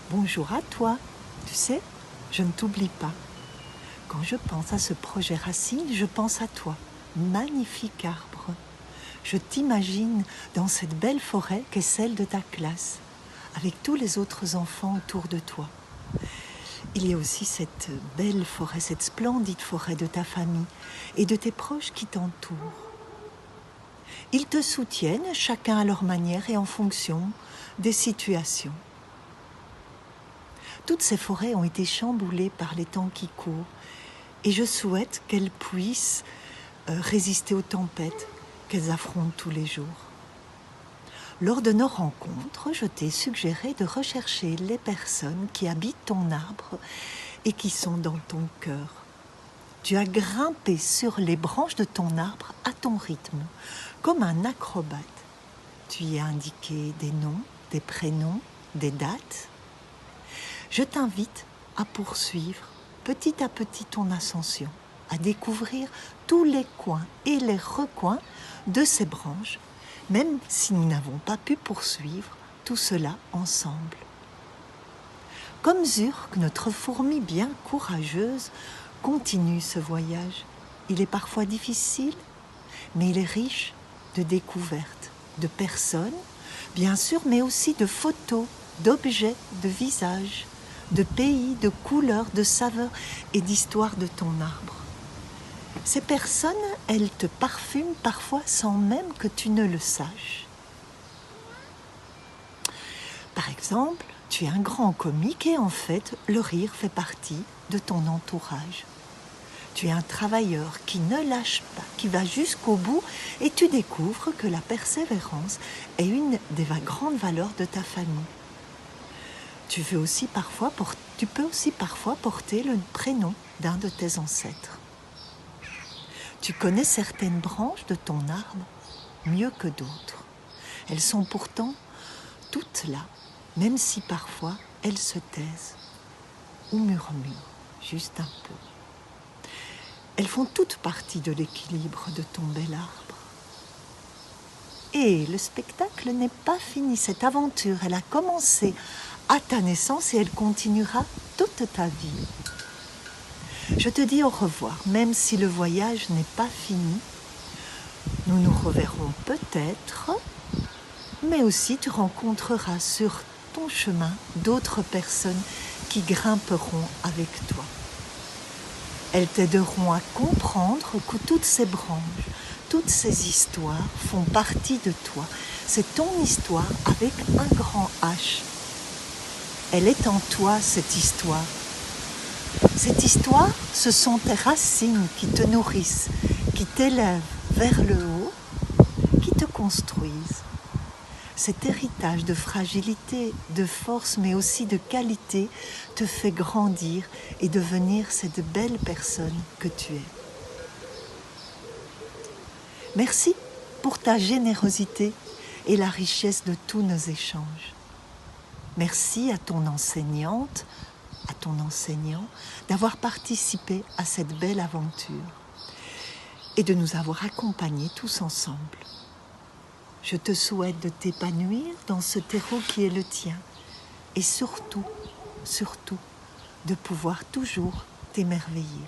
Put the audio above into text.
Bonjour à toi. Tu sais, je ne t'oublie pas. Quand je pense à ce projet Racine, je pense à toi. Magnifique arbre. Je t'imagine dans cette belle forêt qu'est celle de ta classe, avec tous les autres enfants autour de toi. Il y a aussi cette belle forêt, cette splendide forêt de ta famille et de tes proches qui t'entourent. Ils te soutiennent chacun à leur manière et en fonction des situations. Toutes ces forêts ont été chamboulées par les temps qui courent et je souhaite qu'elles puissent résister aux tempêtes qu'elles affrontent tous les jours. Lors de nos rencontres, je t'ai suggéré de rechercher les personnes qui habitent ton arbre et qui sont dans ton cœur. Tu as grimpé sur les branches de ton arbre à ton rythme, comme un acrobate. Tu y as indiqué des noms, des prénoms, des dates. Je t'invite à poursuivre petit à petit ton ascension, à découvrir tous les coins et les recoins de ces branches, même si nous n'avons pas pu poursuivre tout cela ensemble. Comme Zurk, notre fourmi bien courageuse, continue ce voyage. Il est parfois difficile, mais il est riche de découvertes, de personnes, bien sûr, mais aussi de photos, d'objets, de visages, de pays, de couleurs, de saveurs et d'histoires de ton arbre. Ces personnes, elles te parfument parfois sans même que tu ne le saches. Par exemple, tu es un grand comique et en fait, le rire fait partie de ton entourage. Tu es un travailleur qui ne lâche pas, qui va jusqu'au bout et tu découvres que la persévérance est une des grandes valeurs de ta famille. Tu peux aussi parfois porter le prénom d'un de tes ancêtres. Tu connais certaines branches de ton arbre mieux que d'autres. Elles sont pourtant toutes là, même si parfois elles se taisent ou murmurent juste un peu. Elles font toutes partie de l'équilibre de ton bel arbre. Et le spectacle n'est pas fini. Cette aventure, elle a commencé à ta naissance et elle continuera toute ta vie. Je te dis au revoir, même si le voyage n'est pas fini. Nous nous reverrons peut-être, mais aussi tu rencontreras sur ton chemin d'autres personnes qui grimperont avec toi. Elles t'aideront à comprendre que toutes ces branches, toutes ces histoires font partie de toi. C'est ton histoire avec un grand H. Elle est en toi, cette histoire. Cette histoire, ce sont tes racines qui te nourrissent, qui t'élèvent vers le haut, qui te construisent. Cet héritage de fragilité, de force, mais aussi de qualité te fait grandir et devenir cette belle personne que tu es. Merci pour ta générosité et la richesse de tous nos échanges. Merci à ton enseignante, à ton enseignant, d'avoir participé à cette belle aventure et de nous avoir accompagnés tous ensemble. Je te souhaite de t'épanouir dans ce terreau qui est le tien et surtout, de pouvoir toujours t'émerveiller.